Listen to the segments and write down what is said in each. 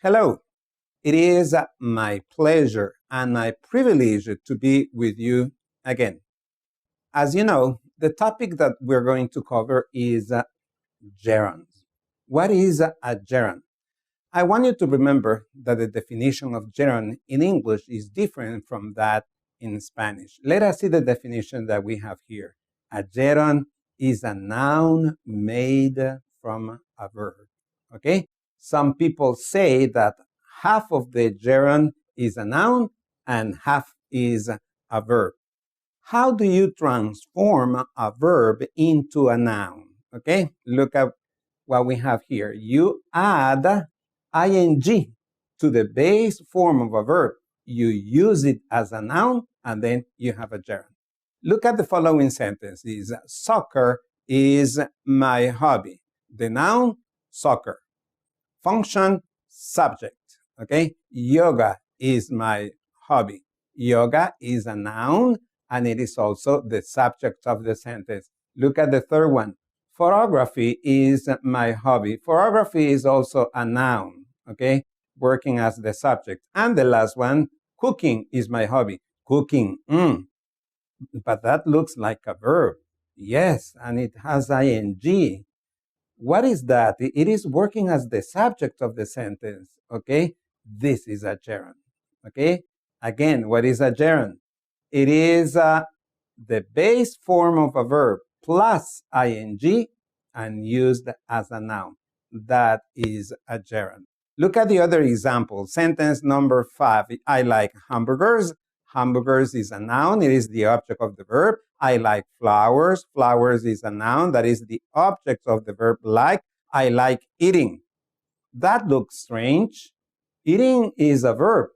Hello, it is my pleasure and my privilege to be with you again. As you know, the topic that we're going to cover is gerunds. What is a gerund? I want you to remember that the definition of gerund in English is different from that in Spanish. Let us see the definition that we have here. A gerund is a noun made from a verb. Okay? Some people say that half of the gerund is a noun and half is a verb. How do you transform a verb into a noun? Okay, look at what we have here. You add ing to the base form of a verb. You use it as a noun and then you have a gerund. Look at the following sentences. Soccer is my hobby. The noun, soccer. Function, subject. Okay, yoga is my hobby. Yoga is a noun and it is also the subject of the sentence. Look at the third one. Photography is my hobby. Photography is also a noun, okay, working as the subject. And the last one, cooking is my hobby. Cooking, but that looks like a verb. Yes, and it has ing. What is that? It is working as the subject of the sentence, okay? This is a gerund, okay? Again, what is a gerund? It is the base form of a verb plus ing and used as a noun. That is a gerund. Look at the other example. Sentence number 5. I like hamburgers. Hamburgers is a noun. It is the object of the verb. I like flowers. Flowers is a noun. That is the object of the verb like. I like eating. That looks strange. Eating is a verb,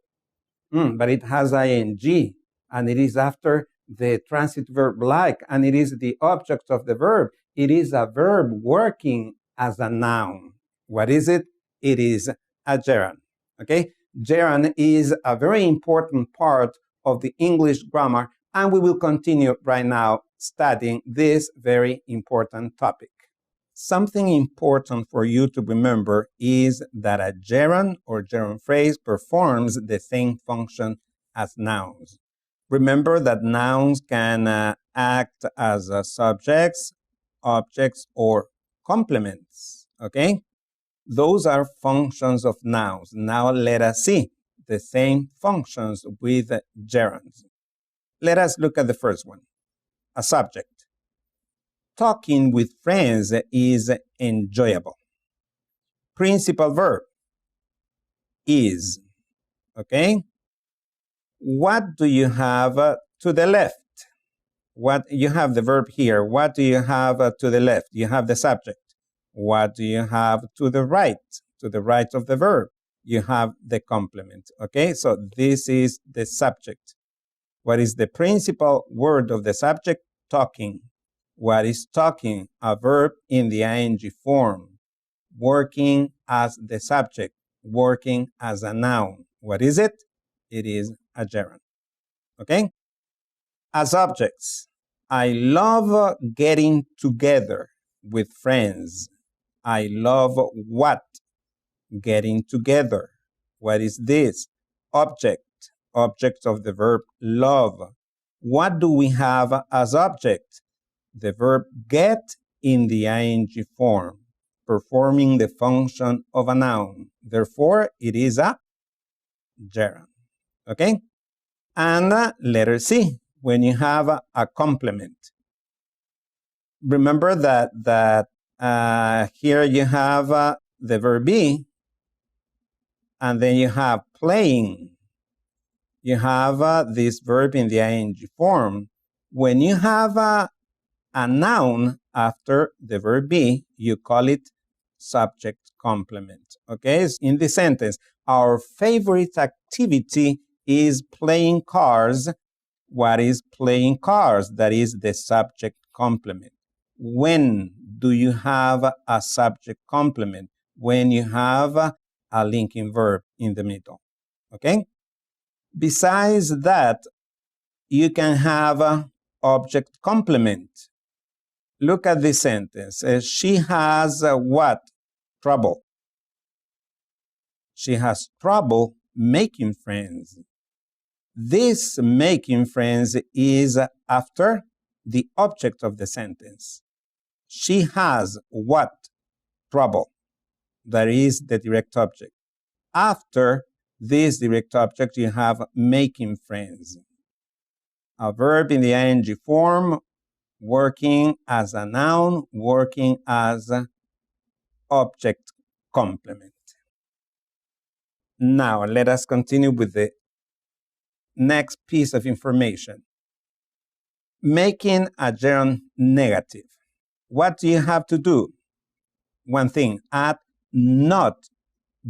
but it has ing, and it is after the transitive verb like, and it is the object of the verb. It is a verb working as a noun. What is it? It is a gerund. Okay? Gerund is a very important part of the English grammar, and we will continue right now studying this very important topic. Something important for you to remember is that a gerund or gerund phrase performs the same function as nouns. Remember that nouns can act as subjects, objects, or complements, okay? Those are functions of nouns. Now let us see the same functions with gerunds. Let us look at the first one, a subject. Talking with friends is enjoyable. Principal verb, is, okay? What do you have to the left? What you have the verb here. What do you have to the left? You have the subject. What do you have to the right? To the right of the verb, you have the complement. Okay, so this is the subject. What is the principal word of the subject? Talking. What is talking? A verb in the ing form, working as the subject, working as a noun. What is it? It is a gerund. Okay? As objects, I love getting together with friends. I love what? Getting together. What is this? Object. Object of the verb love. What do we have as object? The verb get in the ing form, performing the function of a noun. Therefore, it is a gerund. Okay? And letter C, when you have a complement. Remember that here you have the verb be, and then you have playing. You have this verb in the ing form. When you have a noun after the verb be, you call it subject complement. Okay? In the sentence, our favorite activity is playing cards. What is playing cards? That is the subject complement. When do you have a subject complement? When you have a linking verb in the middle. Okay? Besides that, you can have a object complement. Look at this sentence. She has what? Trouble. She has trouble making friends. This making friends is after the object of the sentence. She has what? Trouble. That is the direct object. After this direct object, you have making friends. A verb in the ing form, working as a noun, working as an object complement. Now, let us continue with the next piece of information. Making a gerund negative. What do you have to do? One thing, add not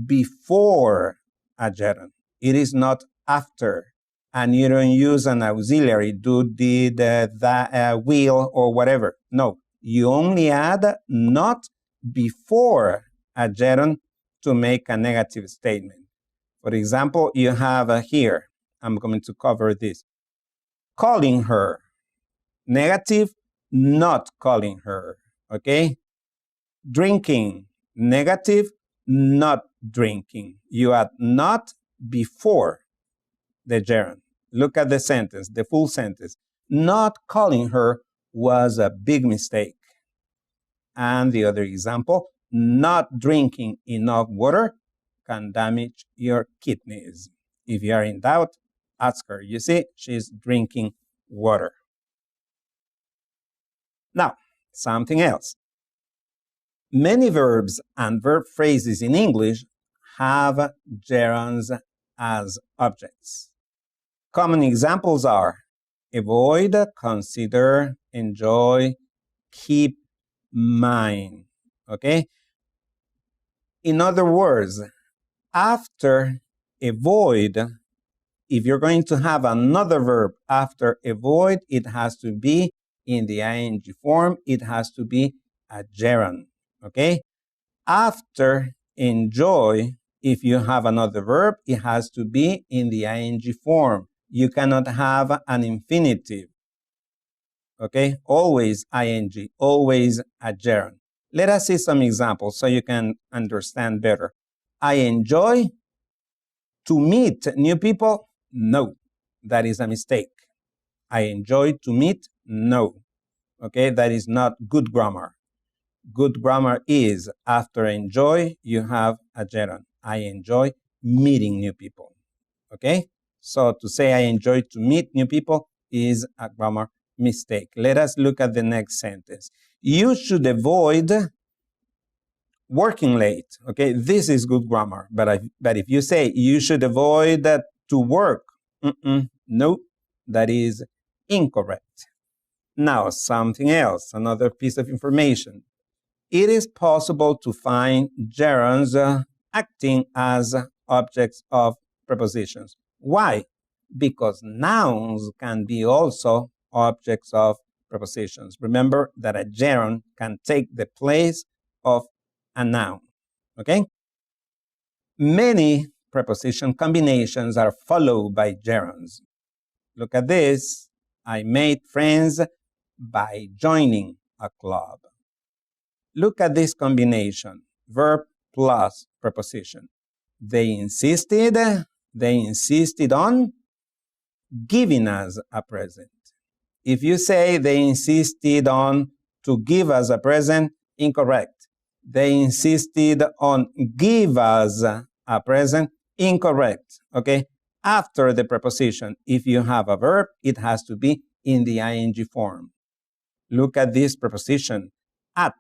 before a gerund. It is not after. And you don't use an auxiliary, do, did, that, will, or whatever. No, you only add not before a gerund to make a negative statement. For example, you have here, I'm going to cover this. Calling her. Negative, not calling her. Okay? Drinking. Negative, not drinking. You add not before the gerund. Look at the sentence, the full sentence. Not calling her was a big mistake. And the other example, not drinking enough water can damage your kidneys. If you are in doubt, ask her. You see, she's drinking water. Now, something else. Many verbs and verb phrases in English have gerunds as objects. Common examples are avoid, consider, enjoy, keep, mind. Okay? In other words, after avoid, if you're going to have another verb after avoid, it has to be in the ing form. It has to be a gerund. Okay? After enjoy, if you have another verb, it has to be in the ing form. You cannot have an infinitive. Okay? Always ing, always a gerund. Let us see some examples so you can understand better. I enjoy to meet new people. No, that is a mistake. I enjoy to meet. No. Okay, that is not good grammar. Good grammar is after enjoy, you have a gerund. I enjoy meeting new people. Okay? So to say I enjoy to meet new people is a grammar mistake. Let us look at the next sentence. You should avoid working late. Okay? This is good grammar. But if you say you should avoid to work, no, that is incorrect. Now, something else, another piece of information. It is possible to find gerunds acting as objects of prepositions. Why? Because nouns can be also objects of prepositions. Remember that a gerund can take the place of a noun. Okay? Many preposition combinations are followed by gerunds. Look at this. I made friends by joining a club. Look at this combination, verb plus preposition. They insisted on giving us a present. If you say they insisted on to give us a present, incorrect. They insisted on give us a present, incorrect. Okay? After the preposition, if you have a verb, it has to be in the ing form. Look at this preposition, at.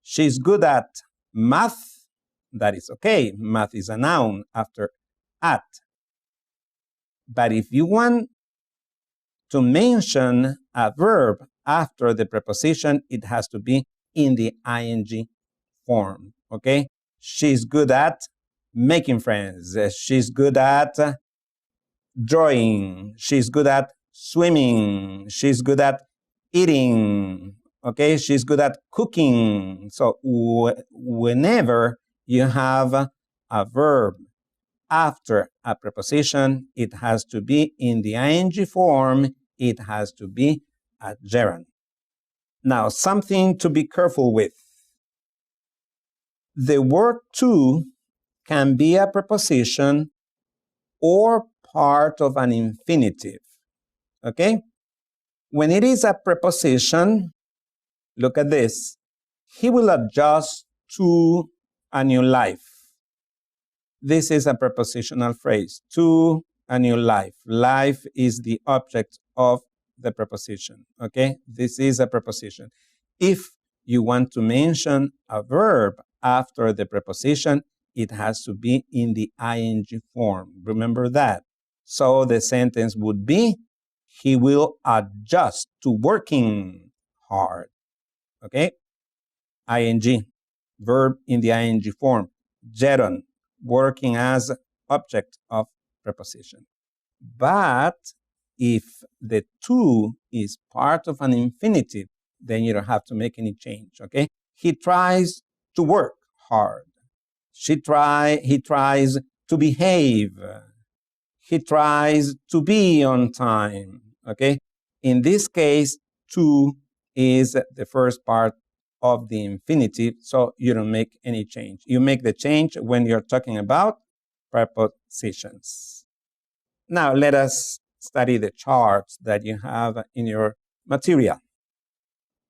She's good at math. That is okay. Math is a noun after at. But if you want to mention a verb after the preposition, it has to be in the ing form. Okay? She's good at making friends. She's good at drawing. She's good at swimming. She's good at eating. Okay, she's good at cooking. So whenever you have a verb after a preposition, it has to be in the ing form. It has to be a gerund. Now, something to be careful with. The word to can be a preposition or part of an infinitive. Okay? When it is a preposition, look at this. He will adjust to a new life. This is a prepositional phrase, to a new life. Life is the object of the preposition, okay? This is a preposition. If you want to mention a verb after the preposition, it has to be in the ing form. Remember that. So the sentence would be, he will adjust to working hard, okay? ing, verb in the ing form. Gerund, working as object of preposition. But if the to is part of an infinitive, then you don't have to make any change, okay? He tries to work hard. He tries to behave. He tries to be on time, okay? In this case, to is the first part of the infinitive, so you don't make any change. You make the change when you're talking about prepositions. Now, let us study the charts that you have in your material.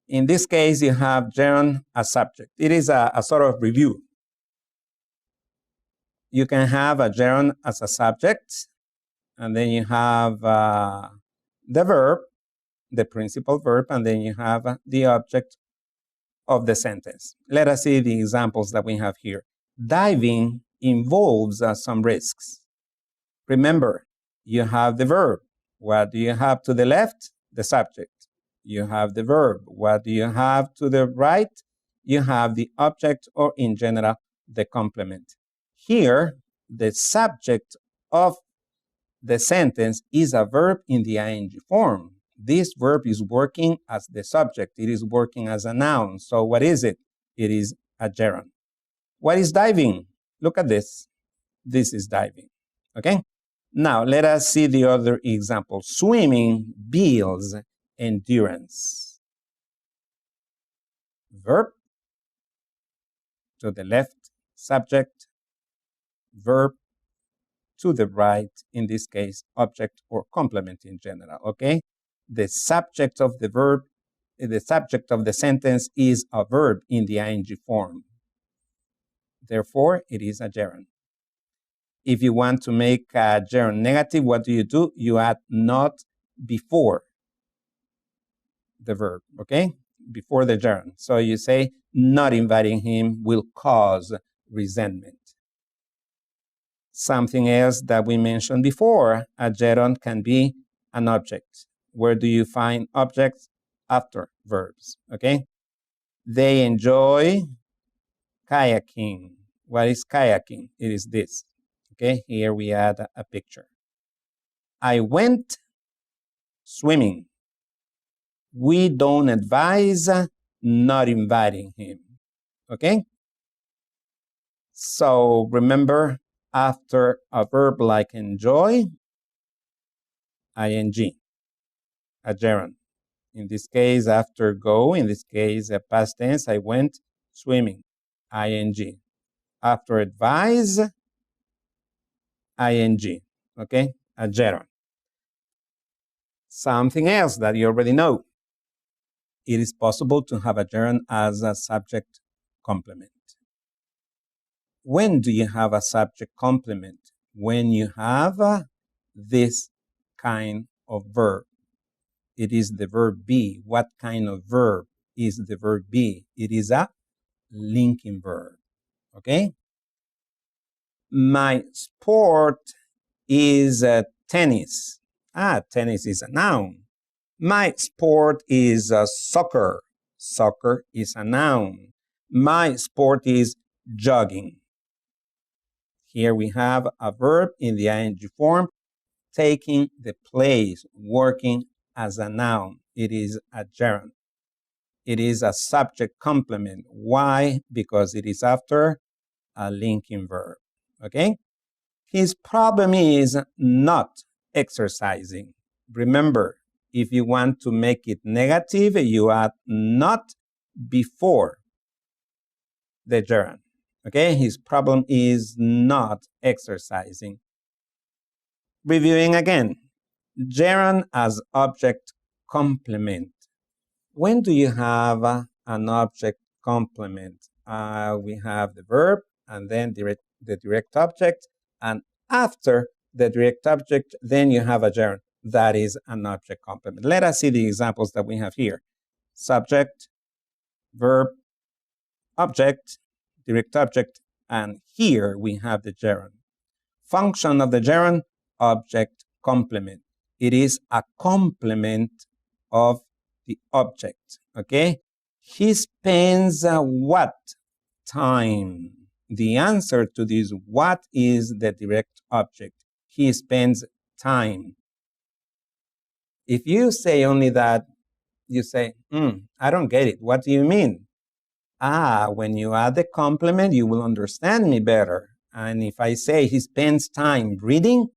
In this case, you have gerund as subject. It is a sort of review. You can have a gerund as a subject, and then you have the verb, the principal verb, and then you have the object of the sentence. Let us see the examples that we have here. Diving involves some risks. Remember, you have the verb. What do you have to the left? The subject. You have the verb. What do you have to the right? You have the object, or in general, the complement. Here, the subject of the sentence is a verb in the ing form. This verb is working as the subject. It is working as a noun. So what is it? It is a gerund. What is diving? Look at this. This is diving. Okay? Now, let us see the other example. Swimming builds endurance. Verb to the left, subject, verb to the right, in this case, object or complement in general, okay? The subject of the verb, the subject of the sentence is a verb in the ing form. Therefore, it is a gerund. If you want to make a gerund negative, what do? You add not before the verb, okay? Before the gerund. So you say, not inviting him will cause resentment. Something else that we mentioned before, a gerund can be an object. Where do you find objects? After verbs, okay? They enjoy kayaking. What is kayaking? It is this, okay? Here we add a picture. I went swimming. We don't advise not inviting him, okay? So remember, after a verb like enjoy, ing, a gerund. In this case, after go, in this case, a past tense, I went swimming, ing. After advise, ing, okay, a gerund. Something else that you already know. It is possible to have a gerund as a subject complement. When do you have a subject complement? When you have this kind of verb. It is the verb be. What kind of verb is the verb be? It is a linking verb, okay? My sport is tennis. Tennis is a noun. My sport is soccer. Soccer is a noun. My sport is jogging. Here we have a verb in the ing form taking the place, working as a noun. It is a gerund. It is a subject complement. Why? Because it is after a linking verb. Okay? His problem is not exercising. Remember, if you want to make it negative, you add not before the gerund. Okay, his problem is not exercising. Reviewing again. Gerund as object complement. When do you have an object complement? We have the verb and then the direct object, and after the direct object, then you have a gerund. That is an object complement. Let us see the examples that we have here. Subject, verb, object, direct object, and here we have the gerund. Function of the gerund, object complement. It is a complement of the object, okay? He spends what time? The answer to this what is the direct object. He spends time. If you say only that, you say, I don't get it. What do you mean? When you add the complement, you will understand me better. And if I say he spends time reading,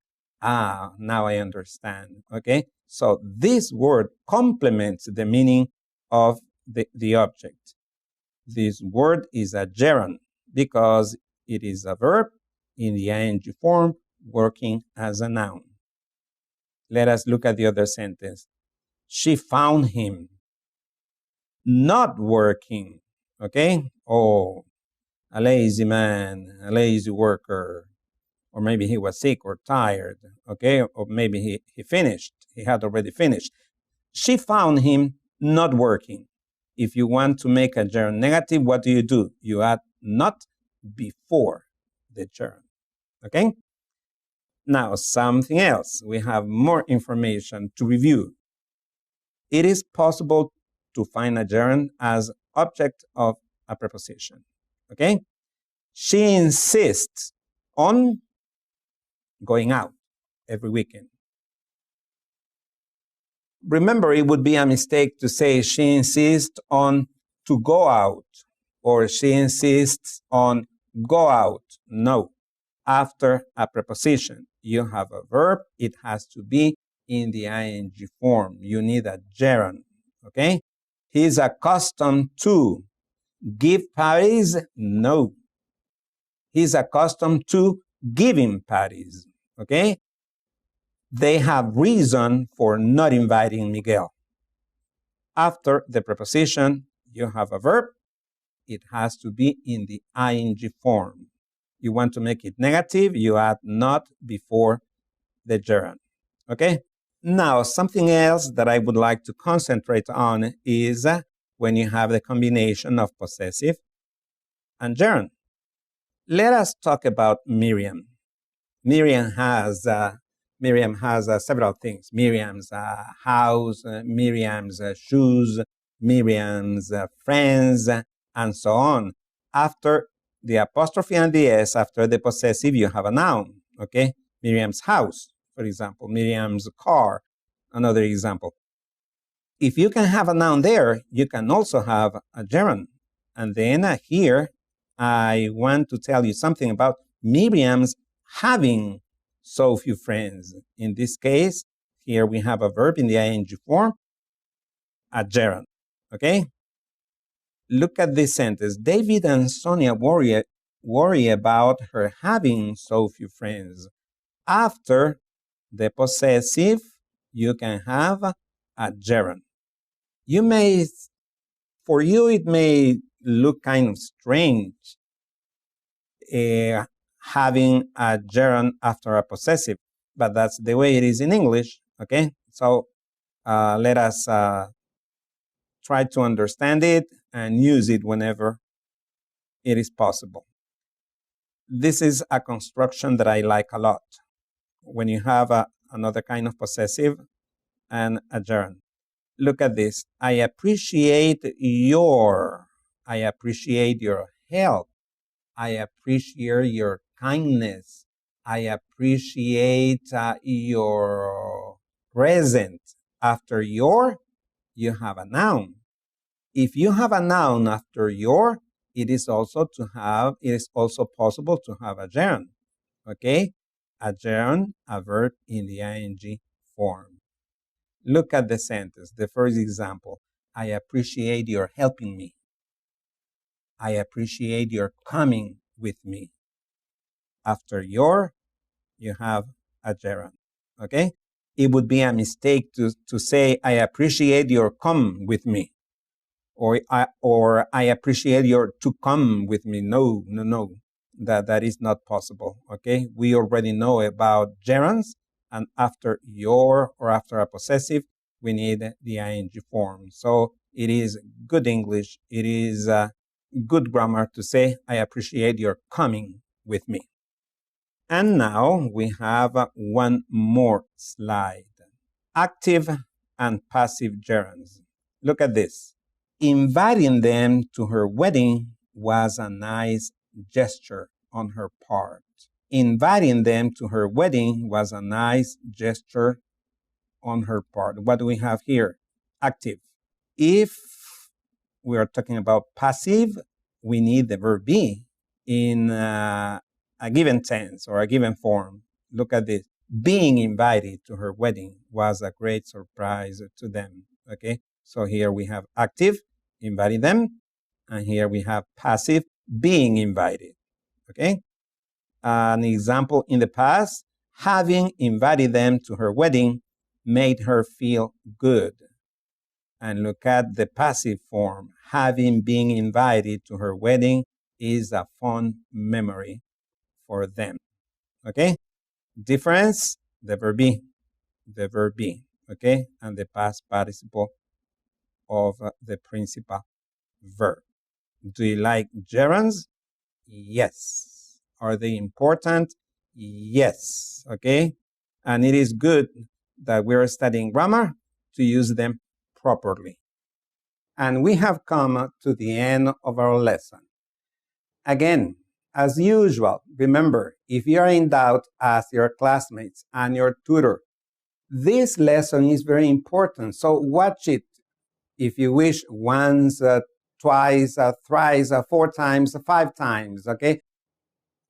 now I understand, okay? So this word complements the meaning of the object. This word is a gerund because it is a verb in the ing form working as a noun. Let us look at the other sentence. She found him not working, okay? Oh, a lazy man, a lazy worker, or maybe he was sick or tired, okay? Or maybe he finished, he had already finished. She found him not working. If you want to make a gerund negative, what do? You add not before the gerund, okay? Now, something else. We have more information to review. It is possible to find a gerund as object of a preposition, okay? She insists on going out every weekend. Remember, it would be a mistake to say she insists on to go out or she insists on go out. No. After a preposition, you have a verb. It has to be in the ing form. You need a gerund, okay? He's accustomed to give parties. No. He's accustomed to giving parties, okay? They have reason for not inviting Miguel. After the preposition, you have a verb. It has to be in the ing form. You want to make it negative, you add not before the gerund, okay? Now, something else that I would like to concentrate on is when you have the combination of possessive and gerund. Let us talk about Miriam. Miriam has several things. Miriam's house, Miriam's shoes, Miriam's friends, and so on. After the apostrophe and the S, after the possessive, you have a noun, okay? Miriam's house, for example, Miriam's car, another example. If you can have a noun there, you can also have a gerund. And then here, I want to tell you something about Miriam's having so few friends. In this case, here we have a verb in the ing form, a gerund, okay? Look at this sentence. David and Sonia worry about her having so few friends. After the possessive, you can have a gerund. For you, it may look kind of strange having a gerund after a possessive, but that's the way it is in English, okay? So let us try to understand it and use it whenever it is possible. This is a construction that I like a lot. When you have another kind of possessive and a gerund. Look at this. I appreciate your help. I appreciate your kindness. I appreciate your present. After your, you have a noun. If you have a noun after your, it is also possible to have a gerund. Okay? A gerund, a verb in the ing form. Look at the sentence, the first example. I appreciate your helping me. I appreciate your coming with me. After your, you have a gerund. Okay? It would be a mistake to say, I appreciate your come with me. Or I appreciate your to come with me. No. That is not possible. Okay? We already know about gerunds, and after your or after a possessive, we need the ing form. So it is good English. It is good grammar to say, I appreciate your coming with me. And now we have one more slide. Active and passive gerunds. Look at this. Inviting them to her wedding was a nice gesture on her part. Inviting them to her wedding was a nice gesture on her part. What do we have here? Active. If we are talking about passive, we need the verb be in a given tense or a given form. Look at this. Being invited to her wedding was a great surprise to them. Okay, so here we have active, inviting them, and here we have passive, being invited. Okay, an example in the past, having invited them to her wedding made her feel good. And look at the passive form, having been invited to her wedding is a fond memory for them. Okay? Difference, the verb be, okay? And the past participle of the principal verb. Do you like gerunds? Yes. Are they important? Yes. Okay? And it is good that we're studying grammar to use them properly. And we have come to the end of our lesson. Again, as usual, remember, if you are in doubt, ask your classmates and your tutor. This lesson is very important, so watch it if you wish once, twice, thrice, 4 times, 5 times, okay?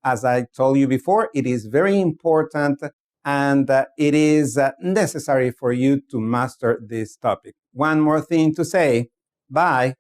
As I told you before, it is very important and it is necessary for you to master this topic. One more thing to say. Bye.